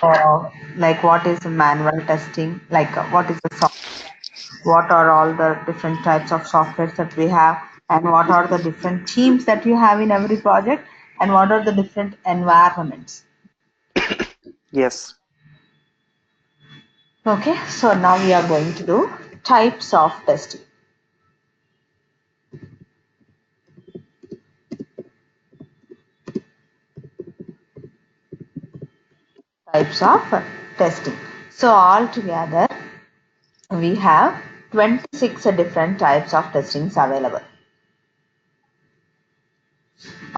Like what is manual testing, like what is the what are all the different types of softwares that we have, and what are the different teams that you have in every project, and what are the different environments. Yes. Okay, so now we are going to do types of testing. Types of testing. So altogether we have 26 different types of testings available.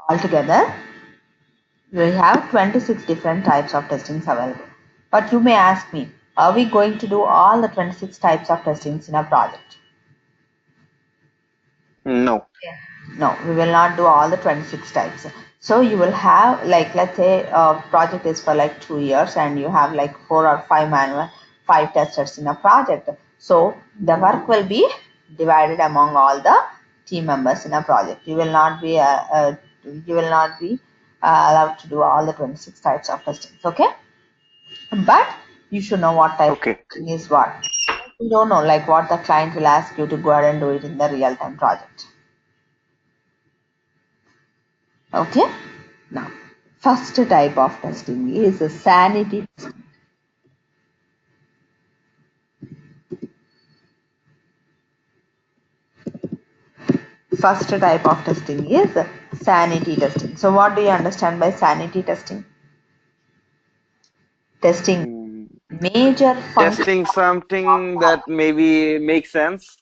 Altogether we have 26 different types of testings available. But you may ask me, are we going to do all the 26 types of testings in a project? No. No, we will not do all the 26 types. So you will have, like, let's say a project is for like 2 years and you have like 4 or 5 testers in a project. So the work will be divided among all the team members in a project. You will not be allowed to do all the 26 types of testing. Okay, but you should know what type of Okay. testing is what. You don't know, like, what the client will ask you to go ahead and do it in the real-time project. Okay, now first type of testing is a sanity testing. First type of testing is sanity testing. So what do you understand by sanity testing? Testing Mm, major function, Testing something that maybe makes sense.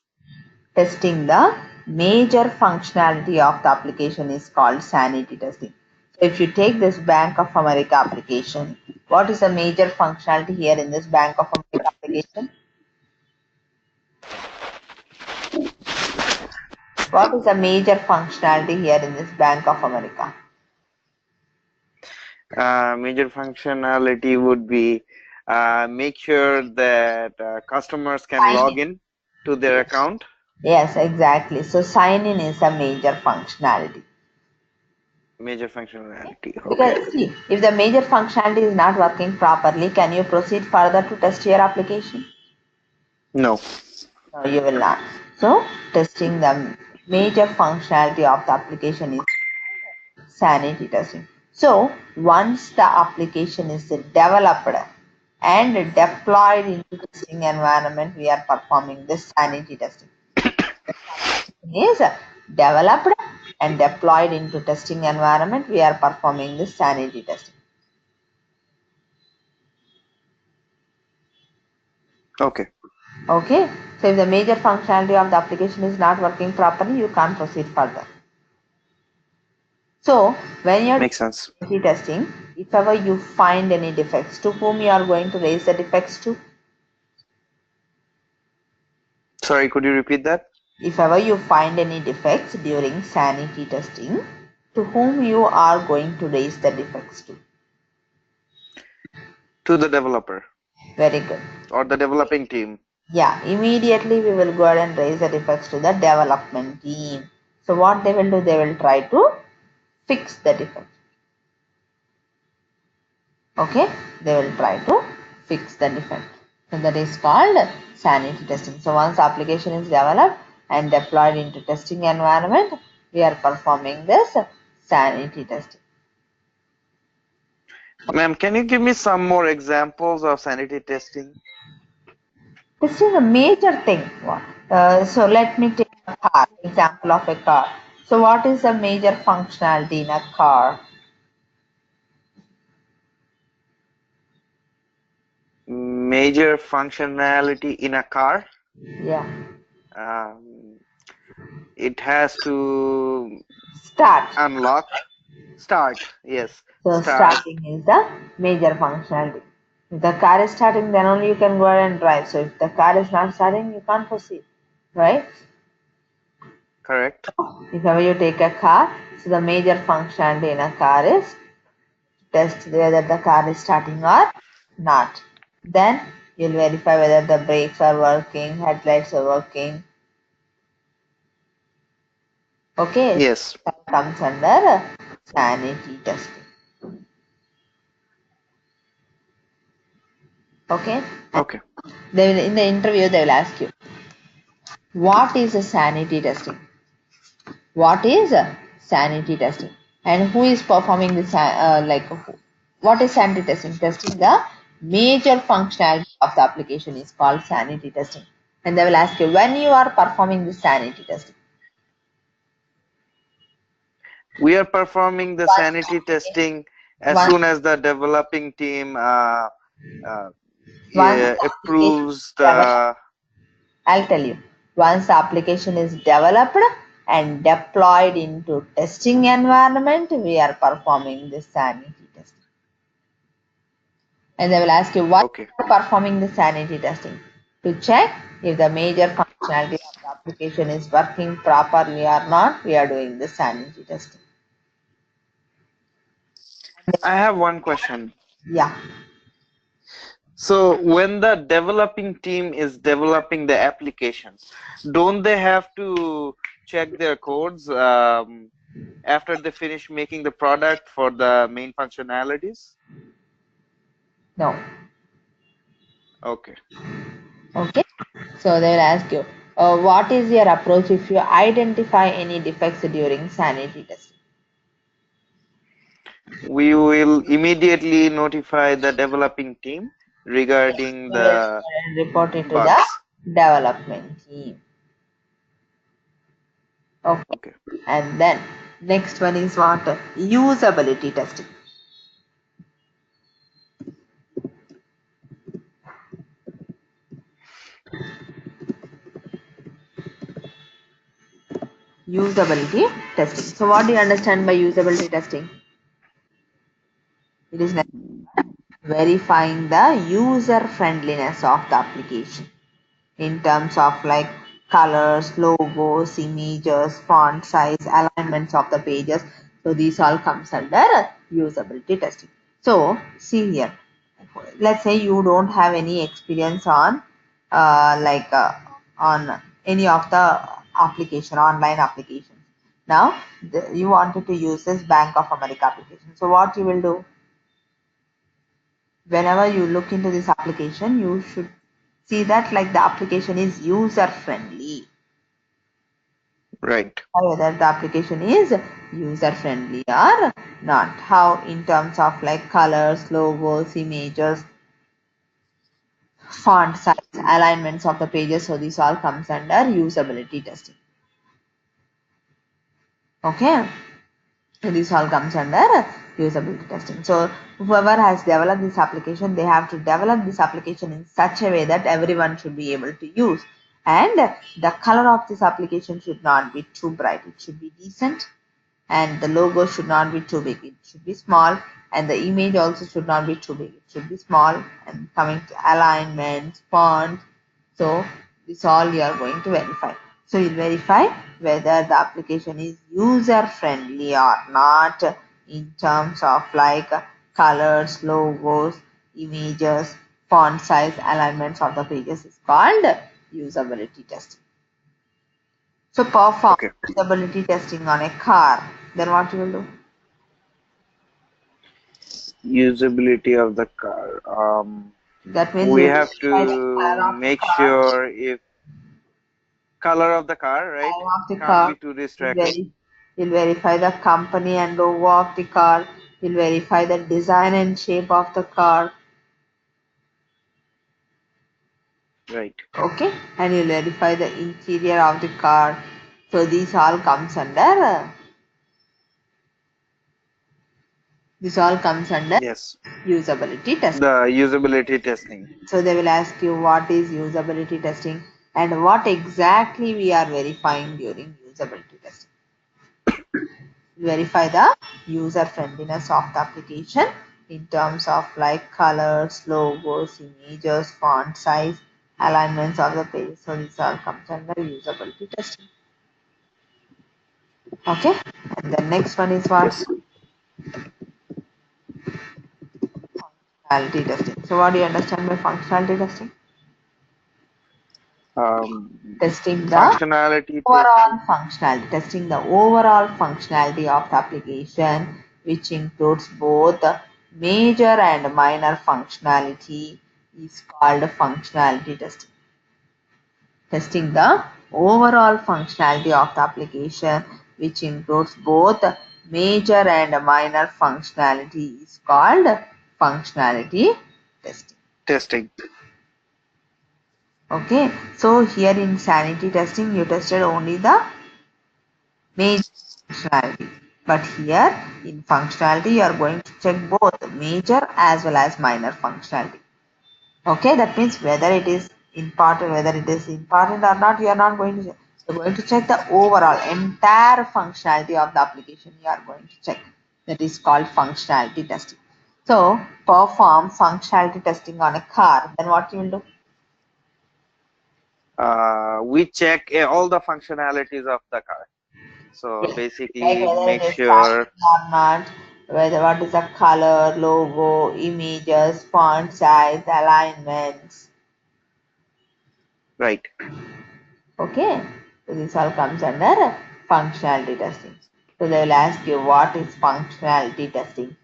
testing the major functionality of the application is called sanity testing. So if you take this Bank of America application, what is the major functionality here in this Bank of America application? What is the major functionality here in this Bank of America? Major functionality would be make sure that customers can Sign log in. in to their account. Yes, exactly. So sign in is a major functionality. Major functionality. Okay. Because see, if the major functionality is not working properly, can you proceed further to test your application? No. No, you will not. So testing the major functionality of the application is sanity testing. So once the application is developed and deployed into testing environment, we are performing this sanity testing. Is developed and deployed into testing environment, we are performing this sanity testing. Okay. Okay, so if the major functionality of the application is not working properly, you can't proceed further. So when you're Makes sense. doing sanity testing, if ever you find any defects, to whom you are going to raise the defects to? Sorry, could you repeat that? If ever you find any defects during sanity testing, to whom you are going to raise the defects to? To the developer Very good. or the developing team. Yeah, immediately we will go ahead and raise the defects to the development team. So what they will do, they will try to fix the defect. Okay, they will try to fix the defect. So that is called sanity testing. So once application is developed and deployed into testing environment, we are performing this sanity testing. Ma'am, can you give me some more examples of sanity testing? This is a major thing. So let me take a car, example of a car. So what is the major functionality in a car? Major functionality in a car. Yeah. Um, it has to Start. unlock, start. Yes, So start. starting is the major functionality. If the car is starting, then only you can go ahead and drive. So if the car is not starting, you can't proceed, right? Correct. If ever you take a car, so the major functionality in a car is test whether the car is starting or not. Then you'll verify whether the brakes are working, headlights are working. Okay, so Yes. that comes under sanity testing. Okay. Okay. They will, in the interview, they will ask you, what is a sanity testing? What is a sanity testing? And who is performing this? What is sanity testing? Testing the major functionality of the application is called sanity testing. And they will ask you when you are performing the sanity testing. We are performing the sanity testing as Once, soon as the developing team uh, once the application is approves developed, the. I'll tell you. Once the application is developed and deployed into testing environment, we are performing the sanity testing. And they will ask you why Okay. you are performing the sanity testing to check if the major functionality of the application is working properly or not. We are doing the sanity testing. I have one question. Yeah. So when the developing team is developing the applications, don't they have to check their codes after they finish making the product for the main functionalities? No. Okay. Okay. So they will ask you, what is your approach if you identify any defects during sanity testing? We will immediately notify the developing team regarding the And report it to the bugs. development team. Okay. Okay. And then next one is what? Usability testing. Usability testing. So what do you understand by usability testing? It is like verifying the user friendliness of the application in terms of like colors, logos, images, font size, alignments of the pages. So these all comes under usability testing. So see here, let's say you don't have any experience on on any of the online applications. Now you wanted to use this Bank of America application. So what you will do, whenever you look into this application, you should see that like the application is user friendly, Right. whether the application is user friendly or not, how in terms of like colors, logos, images, font size, alignments of the pages. So this all comes under usability testing. Okay. So this all comes under usability testing. So whoever has developed this application, they have to develop this application in such a way that everyone should be able to use. And the color of this application should not be too bright. It should be decent. And the logo should not be too big. It should be small. And the image also should not be too big. It should be small. And coming to alignment, font. So this all you are going to verify. So you'll verify whether the application is user friendly or not in terms of like colors, logos, images, font size, alignments of the pages is called usability testing. So perform Okay. usability testing on a car. Then what you will do? Usability of the car. That means We you have verify the to color of the make car, sure if color of the car, right? time of the Can't car. be too You'll, distracting. you'll verify the company and logo of the car. You'll verify the design and shape of the car. Right. Okay, and you'll verify the interior of the car. So these all comes under Yes. usability testing. The usability testing. So they will ask you what is usability testing and what exactly we are verifying during usability testing. Verify the user friendliness of the application in terms of like colors, logos, images, font size, alignments of the page. So these all comes under usability testing. Okay, and the next one is what? Yes. Functionality testing. So what do you understand by functionality testing? Um, Testing the Functionality overall testing. functionality, testing the overall functionality of the application, which includes both major and minor functionality, is called functionality testing. Testing the overall functionality of the application, which includes both major and minor functionality, is called functionality testing. Testing. Okay, so here in sanity testing, you tested only the major functionality. But here in functionality, you are going to check both major as well as minor functionality. Okay, that means whether it is important, or not, you are not going to check. You're going to check the overall entire functionality of the application. You are going to check. That is called functionality testing. So perform functionality testing on a car. Then what you will do? We check all the functionalities of the car. So Yes. Like basically, whether make it is sure, starting or not, whether what is the color, logo, images, font size, alignments. right. Okay, so this all comes under functionality testing. So they will ask you what is functionality testing.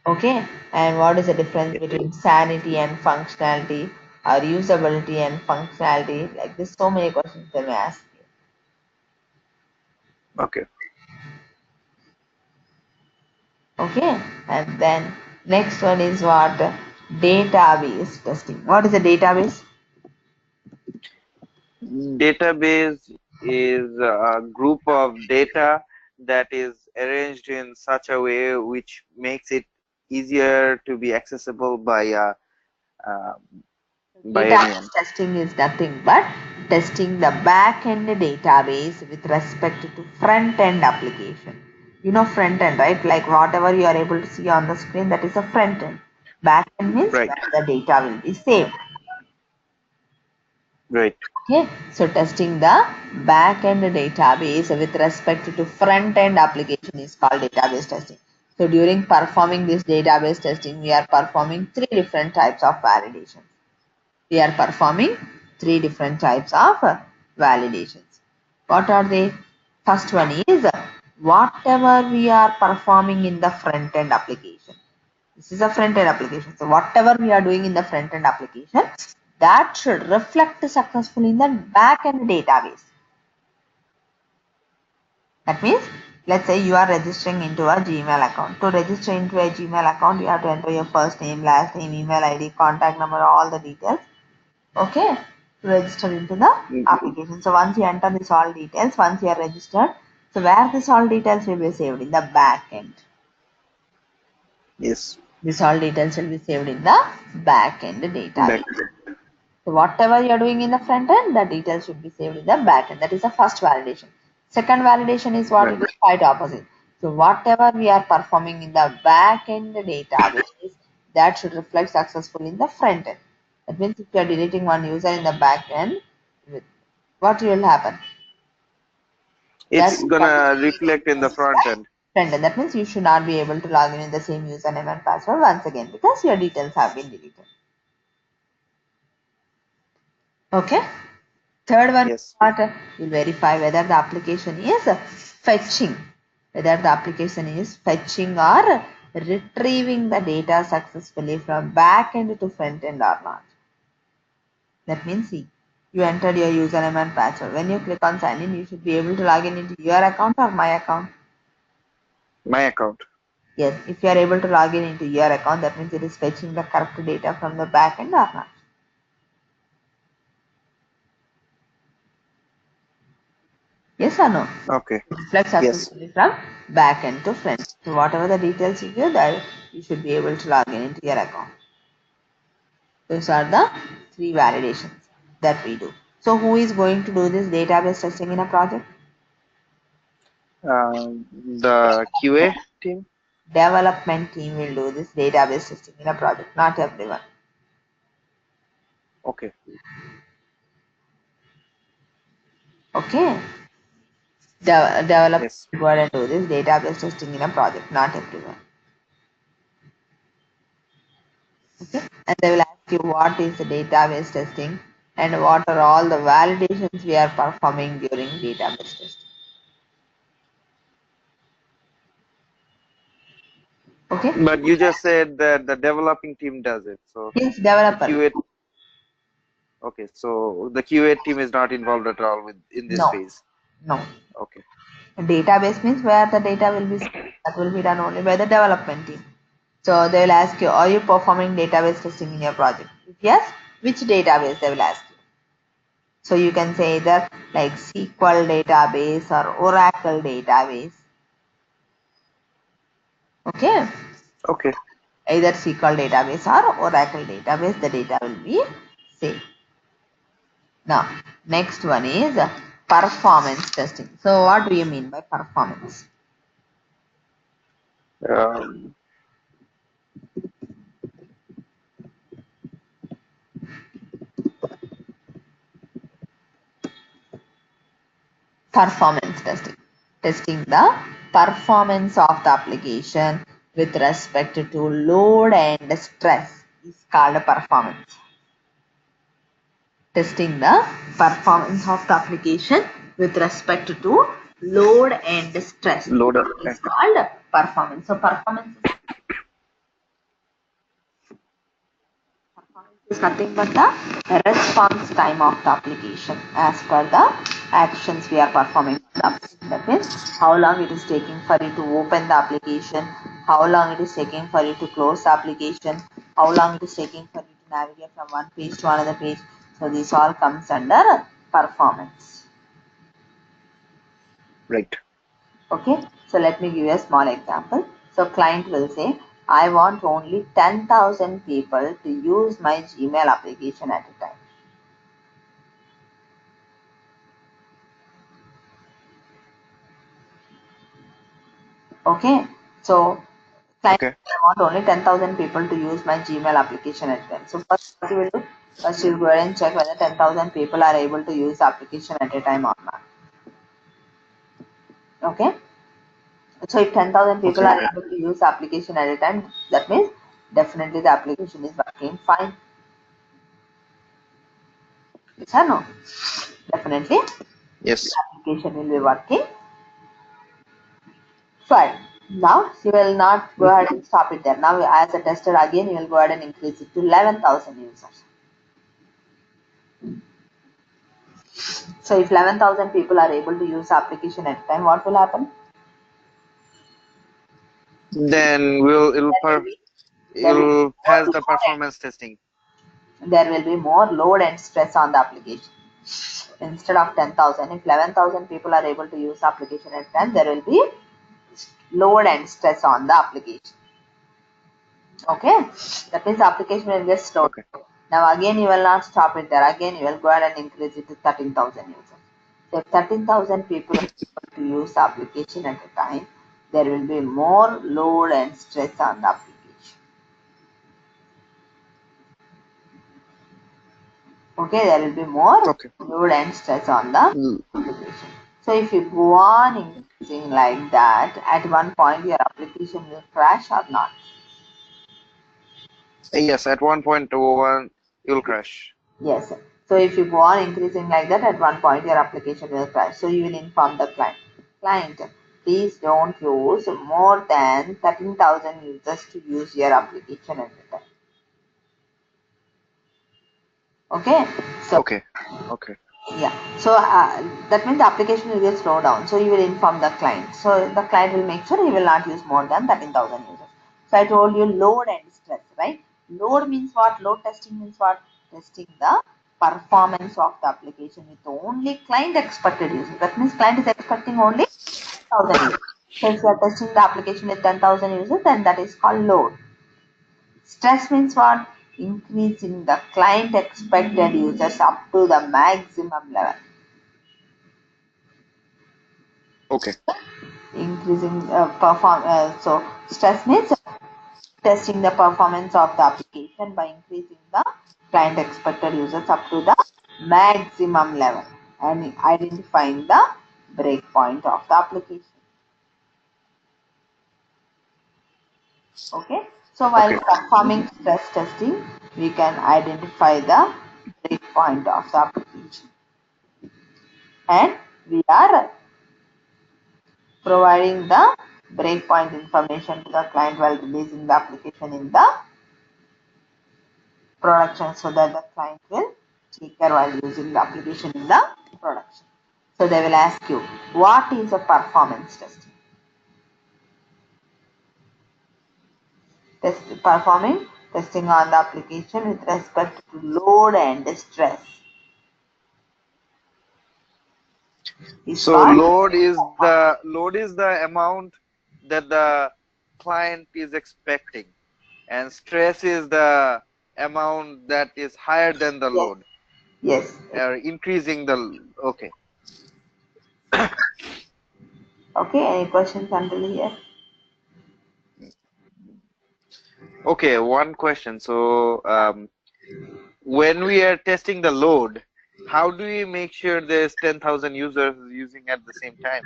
Okay, and what is the difference between sanity and functionality, or usability and functionality? Like this, so many questions they may ask you. Okay. Okay, and then next one is what? Database testing. What is a database? Database is a group of data that is arranged in such a way which makes it easier to be accessible uh, by Database anyone. testing is nothing but testing the back-end database with respect to front-end application. You know front end, right? Like whatever you are able to see on the screen, that is a front end. Back end means Right. where the data will be saved. Right. Okay, so testing the back-end database with respect to front-end application is called database testing. So during performing this database testing, we are performing three different types of validation. We are performing three different types of validations. What are they? First one is whatever we are performing in the front end application. This is a front end application. So whatever we are doing in the front end application, that should reflect successfully in the back end database. That means, let's say you are registering into a Gmail account. To register into a Gmail account, you have to enter your first name, last name, email ID, contact number, all the details. Okay, to register into the Mm, application. So once you enter this all details, once you are registered, so where this all details will be saved? In the back end. yes. This all details will be saved in the back end database. Back. So whatever you are doing in the front end, the details should be saved in the back end. That is the first validation. Second validation is what? Right. It is quite opposite. So whatever we are performing in the back end database, that should reflect successfully in the front end. That means if you are deleting one user in the back end, what will happen? That It's user will gonna be reflect in the in the front end. front end. That means you should not be able to log in with the same username and password once again because your details have been deleted. Okay. Third one is Yes. what? You'll verify whether the application is fetching, whether the application is fetching or retrieving the data successfully from back end to front end or not. That means, see, you entered your username and password. When you click on sign in, you should be able to log in into your account or my account. My account. Yes, if you are able to log in into your account, that means it is fetching the correct data from the back end or not. Yes or no? Okay. Reflect Yes. successfully from back end to front. So whatever the details you give, that you should be able to log in into your account. Those are the three validations that we do. So who is going to do this database testing in a project? The QA team. Development team will do this database testing in a project, not everyone. Okay. Okay. Development Yes. will go ahead and do this database testing in a project, not everyone. Okay. And they will ask you what is the database testing and what are all the validations we are performing during database testing. Okay. But you just said that the developing team does it. So Yes, developer. QA. Okay, so the QA team is not involved at all with in this No, phase. no. Okay. Database means where the data will be stored. That will be done only by the development team. So they will ask you, are you performing database testing in your project? If yes, which database they will ask you. So you can say either like SQL database or Oracle database. Okay. Okay. Either SQL database or Oracle database, the data will be same. Now, next one is performance testing. So what do you mean by performance? Um, Performance testing. Testing the performance of the application with respect to load and stress is called performance. Testing the performance of the application with respect to load and stress Loader. is called performance. So performance is nothing but the response time of the application as per the actions we are performing. That means how long it is taking for you to open the application, how long it is taking for you to close the application, how long it is taking for you to navigate from one page to another page. So this all comes under performance. Right. Okay, so let me give you a small example. So client will say, I want only 10,000 people to use my Gmail application at a time. Okay, so client, Okay. I want only 10,000 people to use my Gmail application at a time. So first what you will do, first you will go ahead and check whether 10,000 people are able to use the application at a time or not. Okay, so if 10,000 people Okay. are able to use the application at a time, that means definitely the application is working fine. Yes or no? Definitely the Yes. application will be working fine. Now you will not go ahead and stop it there. Now as a tester again you will go ahead and increase it to 11,000 users. So if 11,000 people are able to use the application at a time, what will happen? Then will There will be there will be it'll pass the performance testing. there will be more load and stress on the application. Instead of 10,000, if 11,000 people are able to use the application at a time, there will be load and stress on the application. Okay, that means the application will get slow. Okay. Now again you will not stop it there. Again you will go ahead and increase it to 13,000 users. So if 13,000 people are able to use the application at a time, there will be more load and stress on the application. Okay, there will be more Okay. load and stress on the Mm, application. So if you go on increasing like that, at one point your application will crash or not. yes, at 1.01 you'll crash. Yes. So if you go on increasing like that, at one point your application will crash. So you will inform the client. Client, please don't use more than 13,000 users to use your application at a time. Okay. So Okay. Okay. yeah. So that means the application will get slowed down. So you will inform the client. So the client will make sure he will not use more than 13,000 users. So I told you load and stress, right? Load means what? Load testing means what? Testing the performance of the application with only client expected users. That means client is expecting only 10,000 users. So if you are testing the application with 10,000 users, then that is called load. Stress means what? Increasing the client expected users up to the maximum level. Okay. Increasing so stress means testing the performance of the application by increasing the client expected users up to the maximum level and identifying the breakpoint of the application. Okay, so while Okay. performing stress testing we can identify the breakpoint of the application and we are providing the breakpoint information to the client while releasing the application in the production, so that the client will take care while using the application in the production. So they will ask you, what is a performance testing? Performing testing on the application with respect to load and stress is So called load is the amount that the client is expecting, and stress is the amount that is higher than the yes, load, yes. or increasing the. Okay. Okay, any questions until here? Okay, one question. So when we are testing the load, how do we make sure there's 10,000 users using at the same time?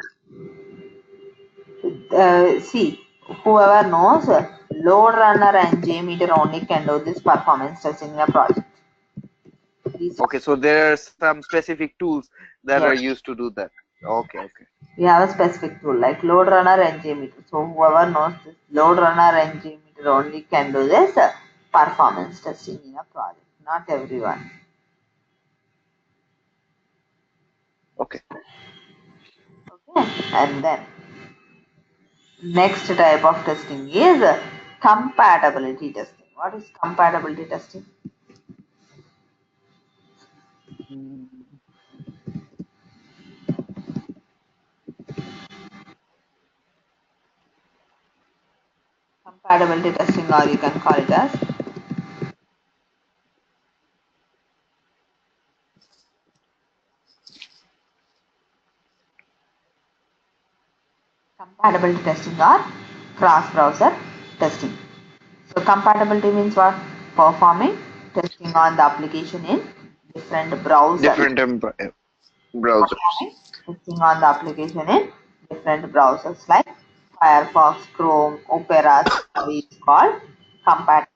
See, whoever knows, load runner and JMeter only can do this performance testing in a project. These Okay, so there are some specific tools that are Yes, used to do that. Okay, okay. we have a specific tool like load runner and JMeter. So whoever knows this load runner and JMeter only can do this performance testing in a project. Not everyone. Okay. Okay, and then next type of testing is compatibility testing. What is compatibility testing? Mm. Compatibility testing, or you can call it as compatibility testing or cross-browser testing. So compatibility means what? Performing testing on the application in different browsers. Different browsers. Performing testing on the application in different browsers like Firefox, Chrome, Opera, Safari is called compatibility.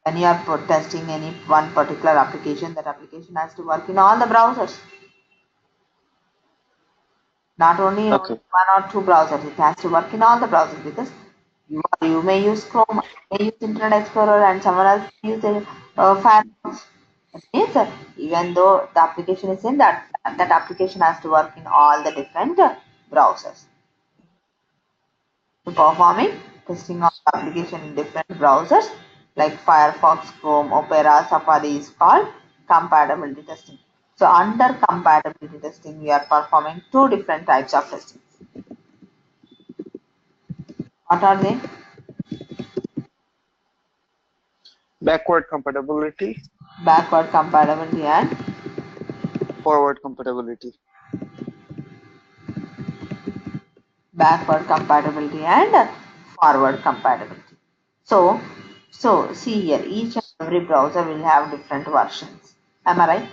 When you are testing any one particular application, that application has to work in all the browsers, not only in Okay. one or two browsers. It has to work in all the browsers because you may use Chrome, you may use Internet Explorer, and someone else may use Firefox. That means even though the application is in that application has to work in all the different browsers. So performing testing of the application in different browsers like Firefox, Chrome, Opera, Safari is called compatibility testing. So under compatibility testing, we are performing two different types of testing. What are they? Backward compatibility, Backward compatibility and forward compatibility. forward compatibility. So, see here, each and every browser will have different versions. Am I right?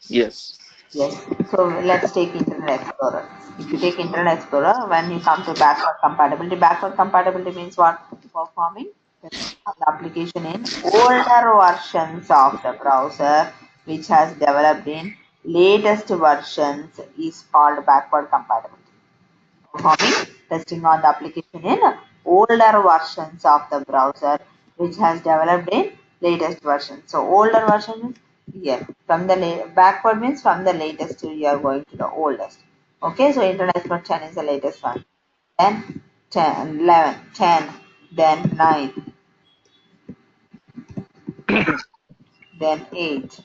Yes. Yes. So let's take Internet Explorer. If you take Internet Explorer, when you come to backward compatibility means what? Performing the application in older versions of the browser which has developed in latest versions is called backward compatibility. Performing testing on the application in older versions of the browser which has developed in latest version. So older version means here from the backward means from the latest to you are going to the oldest. Okay, so Internet Explorer 10 is the latest one. Then 10, 11, 10, then 9, then 8.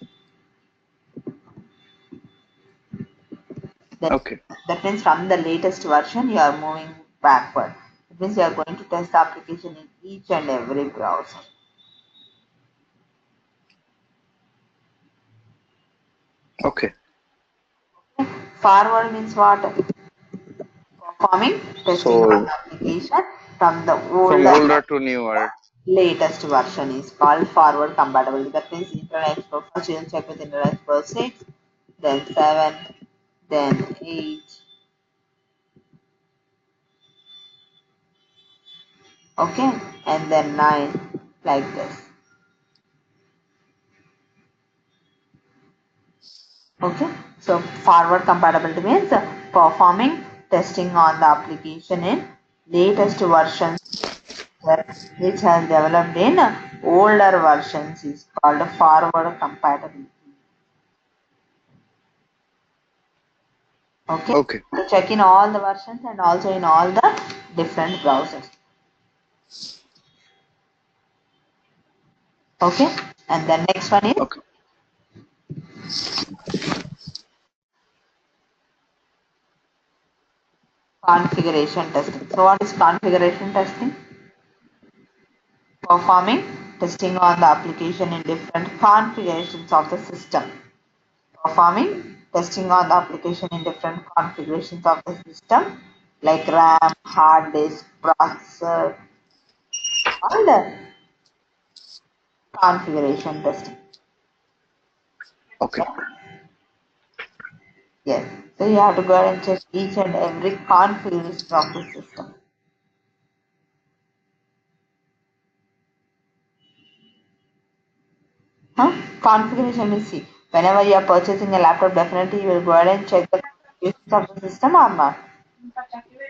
Then Okay. that means from the latest version you are moving backward. It means you are going to test the application in each and every browser. Okay. Forward means what? Performing testing on So the application from the from older older to newer. latest version is called forward compatibility. That means Internet Explorer, first you will check with Internet Explorer 6, then 7, then 8, okay, and then 9, like this. Okay, so forward compatibility means performing testing on the application in latest versions which has developed in older versions is called forward compatibility. Okay, Okay. so check in all the versions and also in all the different browsers. Okay, and the next one is Okay. configuration testing. So what is configuration testing? Performing testing on the application in different configurations of the system. Performing testing on the application in different configurations of the system like RAM, hard disk, processor, all the configuration testing. Okay. Yes. So you have to go ahead and check each and every configuration of the system. Huh? Configuration means see, whenever you are purchasing a laptop, definitely you will go ahead and check the configurations of the system or not.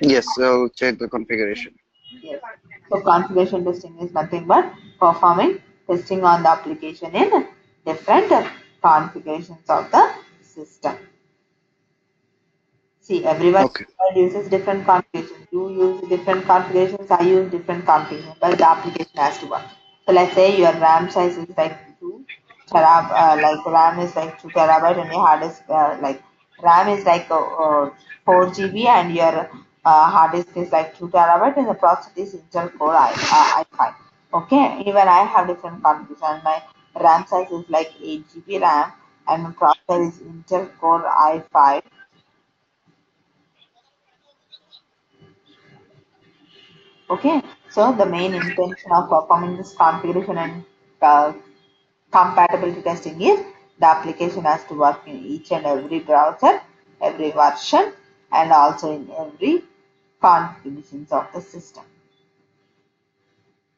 Yes, I'll check the configuration. Yes. So configuration testing is nothing but performing testing on the application in different configurations of the system. See, everyone Okay. uses different configurations. You use different configurations. I use different configurations, but the application has to work. So let's say your RAM size is like 2 TB, like RAM is like 2 TB, and your hard disk like RAM is like 4 GB, and your hard disk is like 2 TB, and the processor is Intel Core i5. Okay, even I have different configurations. My RAM size is like 8 GB RAM, and my processor is Intel Core i5. Okay, so the main intention of performing this configuration and uh, compatibility testing is the application has to work in each and every browser, every version, and also in every configurations of the system.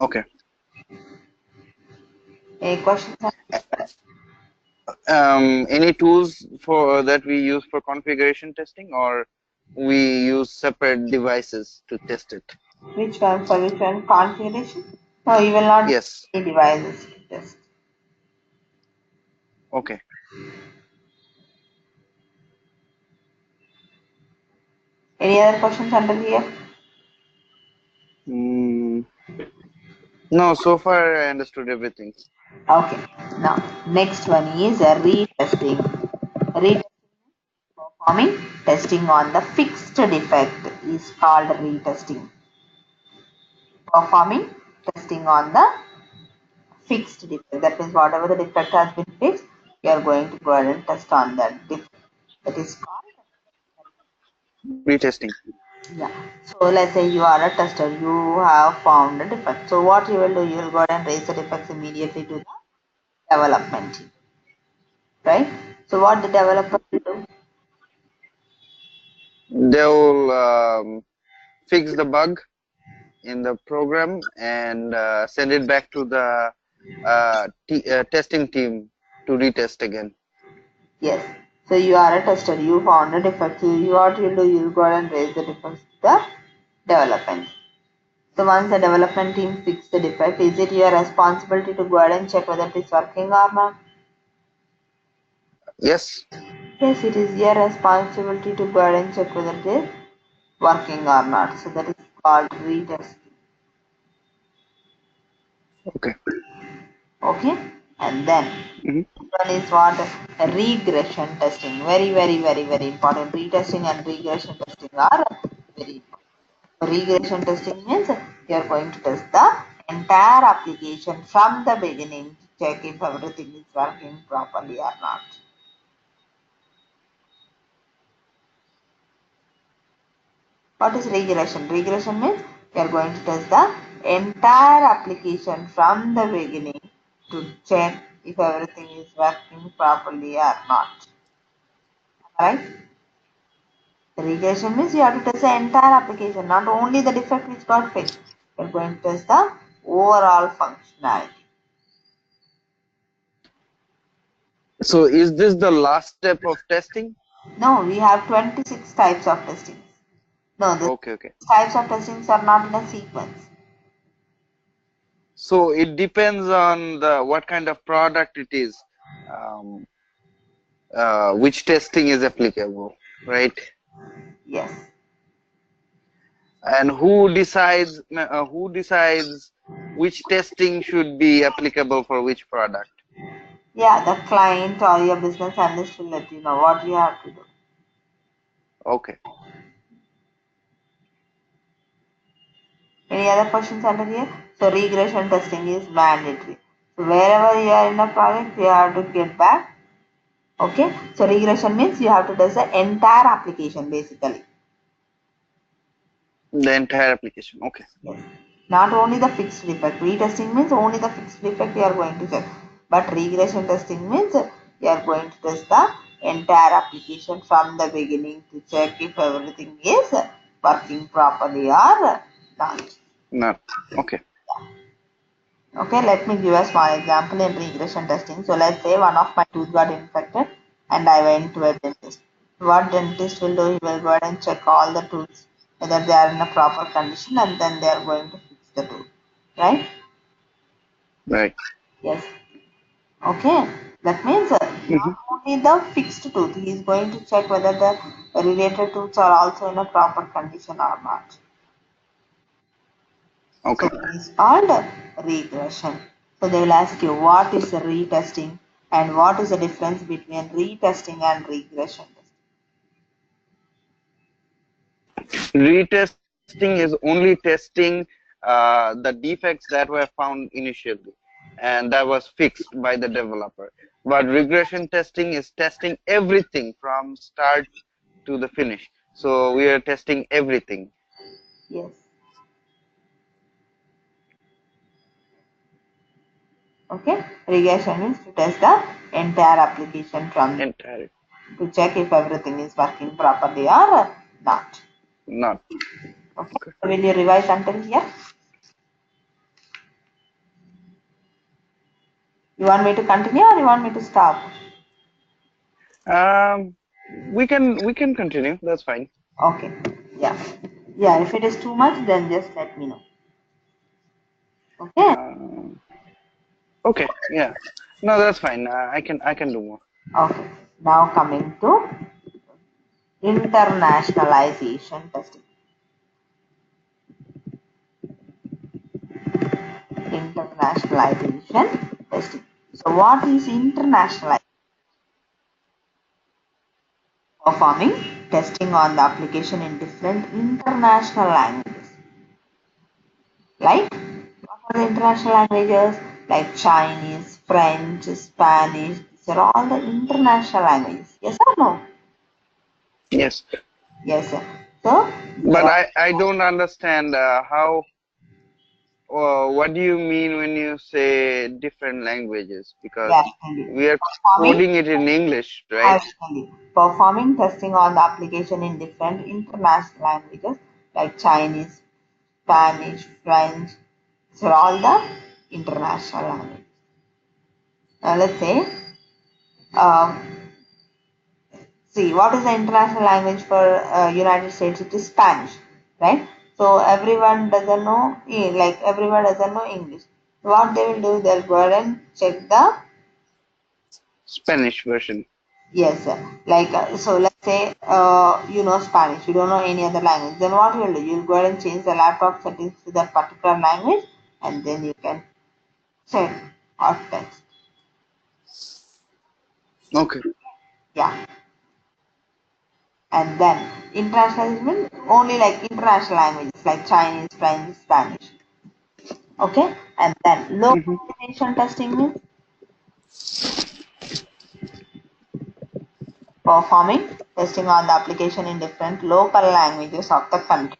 Okay. Any questions? Any tools for that we use for configuration testing, or we use separate devices to test it? Which one for which one? Configuration? No, you will not use Yes. any devices to test. Okay. Any other questions under here? Mm, no, so far I understood everything. Okay, now next one is a retesting. Retesting performing testing on the fixed defect is called retesting. Performing testing on the fixed defect. That means whatever the defect has been fixed, you are going to go ahead and test on that defect. That is called, Retesting. yeah. So let's say you are a tester, you have found a defect. So what you will do, you will go ahead and raise the defects immediately to the development team, right? So what the developer will do? They'll fix the bug in the program and send it back to the testing team to retest again. Yes. So you are a tester, you found a defect. So you what you will do, you will go ahead and raise the defects to the development. So once the development team fix the defect, is it your responsibility to go ahead and check whether it is working or not? Yes. Yes, it is your responsibility to go ahead and check whether it is working or not. So that is called retesting. Okay. Okay, and then Hmm. one is what regression testing. Very, very, very, very important. Retesting and regression testing are very important. So regression testing means you are going to test the entire application from the beginning to check if everything is working properly or not. What is regression? Regression means we are going to test the entire application from the beginning to check if everything is working properly or not. Right? Regression means you have to test the entire application, not only the defect which got fixed. We are going to test the overall functionality. So is this the last step of testing? No, we have 26 types of testing. No, the Okay, okay. types of testings are not in a sequence. So it depends on the what kind of product it is, um, which testing is applicable, right? Yes. And who decides which testing should be applicable for which product? Yeah, the client or your business analyst will let you know what you have to do. Okay. Any other questions under here? So regression testing is mandatory. So wherever you are in a project, you have to get back. Okay. So regression means you have to test the entire application basically. The entire application. Okay. Yes. Not only the fixed defect. Retesting means only the fixed defect you are going to check. But regression testing means you are going to test the entire application from the beginning to check if everything is working properly or not. No. Okay. Okay, let me give a small example in regression testing. So let's say one of my tooth got infected and I went to a dentist. What dentist will do, he will go ahead and check all the tooths, whether they are in a proper condition, and then they are going to fix the tooth. Right? Right. Yes. Okay. That means not Hmm. only the fixed tooth, he is going to check whether the related tooths are also in a proper condition or not. So Okay. it is called regression. So they will ask you what is retesting and what is the difference between retesting and regression Retesting is only testing the defects that were found initially, and that was fixed by the developer. But regression testing is testing everything from start to the finish. So we are testing everything. testing. Yes. Okay. Regression means to test the entire application from Entire. to check if everything is working properly or not. Not. Okay. Okay. So will you revise until here? You want me to continue or you want me to stop? We can continue. That's fine. Okay. Yeah. Yeah. If it is too much, then just let me know. Okay. Uh, okay. Yeah. No, that's fine. I can do more. Okay. Now coming to internationalization testing. Internationalization testing. So what is internationalization? Performing testing on the application in different international languages. Like what are the international languages? Like Chinese, French, Spanish. These are all the international languages. Yes or no? Yes. Yes, sir. So But I don't understand how. What do you mean when you say different languages? yeah, Because indeed. we are Performing coding it in English, I right? will performing testing on the application in different international languages like Chinese, Spanish, French. So all the international languages. Now let's say, um, see what is the international language for United States? It is Spanish, right? So everyone doesn't know, like everyone doesn't know English. What they will do, they'll go ahead and check the Spanish version. yes, like so. Let's say you know Spanish, you don't know any other language. Then what you'll do? You'll go ahead and change the laptop settings to that particular language, and then you can check or text. Okay. Yeah, and then international means only like international languages like Chinese, French, Spanish. Okay, and then Hmm. localization testing means performing testing on the application in different local languages of the country.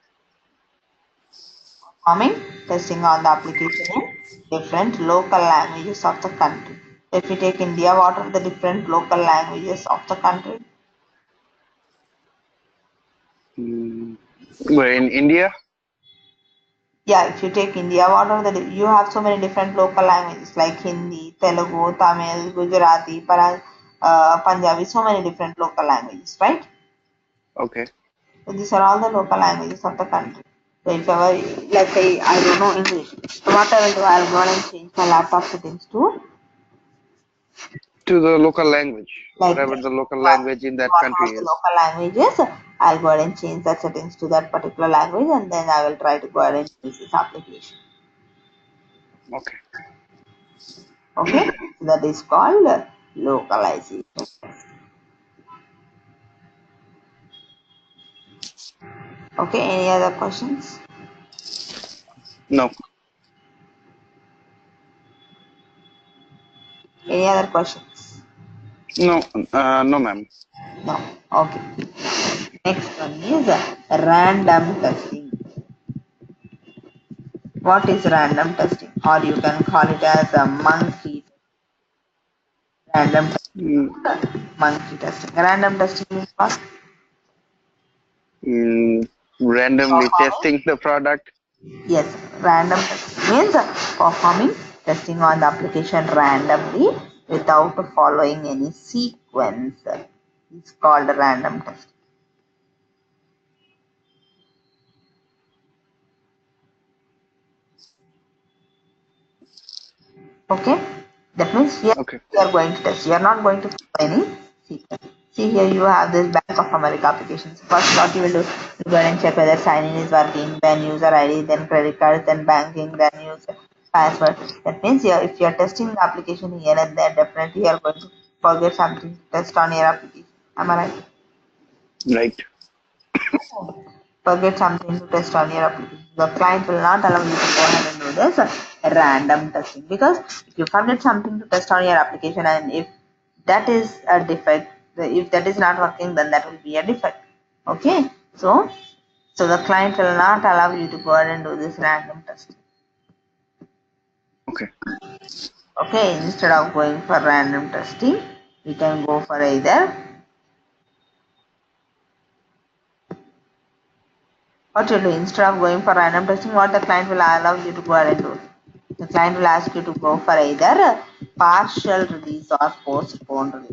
Performing testing on the application in different local languages of the country. If we take India, what are the different local languages of the country? Mm. We're in India. Yeah, if you take India, what are the you have so many different local languages like Hindi, Telugu, Tamil, Gujarati, Punjabi, so many different local languages, right? Okay. So these are all the local languages of the country. So if ever, let's say I don't know English, so what I will do, I'll go and change my laptop settings to To the local language, like whatever the local language in that whatever country the is. local language is. I'll go ahead and change the settings to that particular language, and then I will try to go ahead and use this application. Okay. Okay, so that is called localization. Okay, any other questions? No. Any other questions? No. No, ma'am. No. Okay. Next one is random testing. What is random testing? Or you can call it as a monkey random Mm, testing. Monkey testing. Random testing means what? randomly Performing. testing the product. Yes, random testing means performing testing on the application randomly without following any sequence. It's called random testing. Okay, that means here Okay. you are going to test. You are not going to follow any sequence. See here you have this Bank of America applications. First what you will do, you go and check whether sign in is working, then user ID, then credit card, then banking, then user password. That means here if you are testing the application here and there, definitely you are going to forget something to test on your application. Am I right? Right. Forget something to test on your application. The client will not allow you to go ahead and do this random testing, because if you forget something to test on your application and if that is a defect, if that is not working, then that will be a defect. Okay, so the client will not allow you to go ahead and do this random testing. Okay. Okay, instead of going for random testing, we can go for either what you do instead of going for random testing, what the client will allow you to go ahead and do. The client will ask you to go for either partial release or postponed release.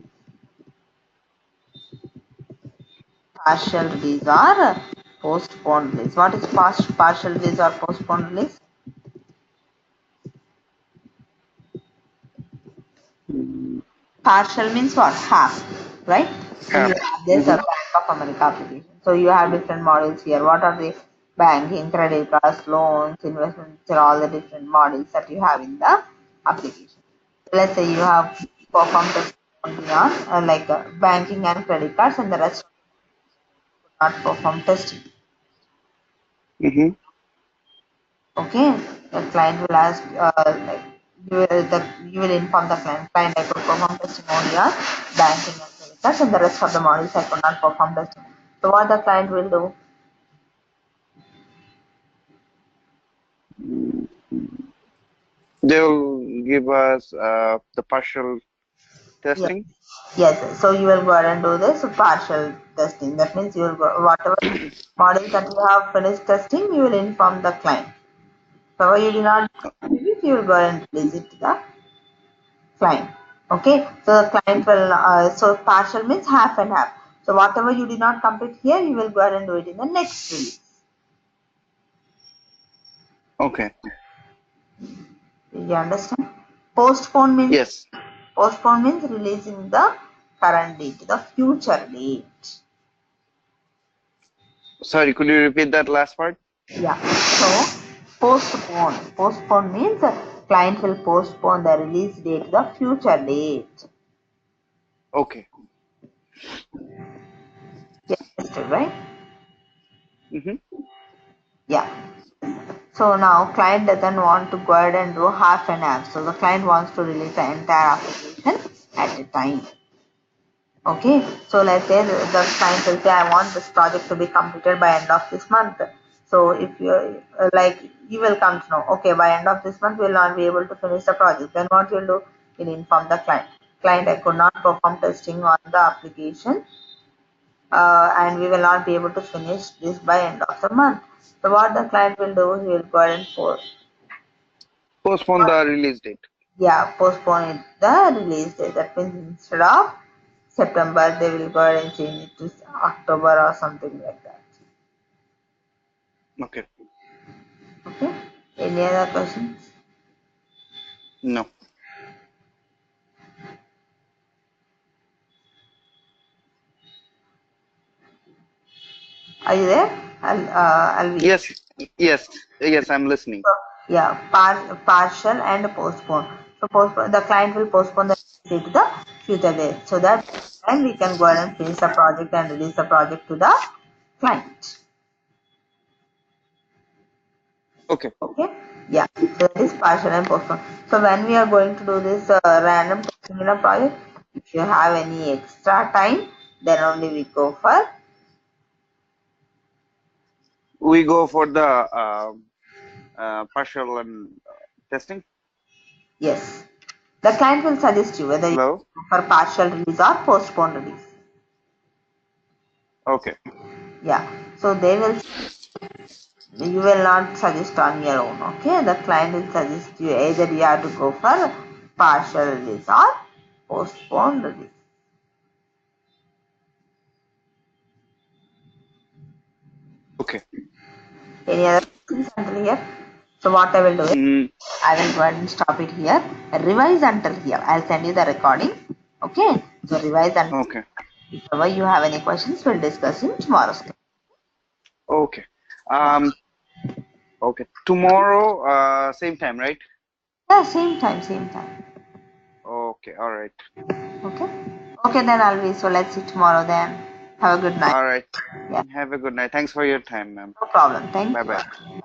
Partial release or postponed release. What is partial release or postponed release? Mm, Partial means what? Half, right? So you half. have this Mm-hmm. Bank of America application. So you have different models here. What are the banking, credit cards, loans, investments, and all the different models that you have in the application. Let's say you have performed testing only on banking and credit cards, and the rest not perform testing. Mm-hmm. Okay, the client will ask, you will inform the client I could perform testing only on banking and credit cards, and the rest of the models I could not perform testing. So what the client will do? They'll give us the partial Yes, testing. yes. So you will go ahead and do this partial testing. That means you will go whatever models that you have finished testing, you will inform the client. So you do not do it, you will go ahead and release it to the client. Okay, so the client will, so partial means half and half. So whatever you did not complete here, you will go ahead and do it in the next release. Okay. Did you understand? Postpone means Yes. postpone means releasing the current date, the future date. Sorry, could you repeat that last part? Yeah. So postpone. Postpone means the client will postpone the release date to the future date. Okay. You understood, right? Mm-hmm. Yeah. So now client doesn't want to go ahead and do half an half. So the client wants to release the entire application at a time. Okay. So let's say the client will say, I want this project to be completed by end of this month. So if you you will come to know, okay, by end of this month we will not be able to finish the project. Then what you'll do? You'll inform the client. Client, I could not perform testing on the application, and we will not be able to finish this by end of the month. So what the client will do, he will go ahead and Postpone the release date. postpone it, the release date. That means instead of September, they will go ahead and change it to October or something like that. Okay. Okay. Any other questions? No. Are you there? Alvi. Yes. Yes. Yes. I'm listening. Yeah, partial and postpone. So postpone, the client will postpone the date to the future date, so that time we can go ahead and finish the project and release the project to the client. Okay. Okay. Yeah. So that is partial and postpone. So when we are going to do this random testing in a project, if you have any extra time, then only we go for We go for the partial and testing. yes. The client will suggest you whether you Hello. go for partial release or postponed release. Okay. Yeah. So they will you will not suggest on your own. Okay. The client will suggest you either you have to go for partial release or postponed release. Okay. Any other questions until here? So what I will do is Mm, I will go ahead and stop it here. Revise until here. I'll send you the recording. Okay. So revise until okay. if ever you have any questions, we'll discuss in tomorrow's class. Okay. Yeah. Okay. Tomorrow, same time, right? Yeah, same time, same time. Okay. All right. Okay. Okay then Alvi. So let's see tomorrow then. Have a good night. All right. Yeah. Have a good night. Thanks for your time, ma'am. No problem. Thank Bye you. bye.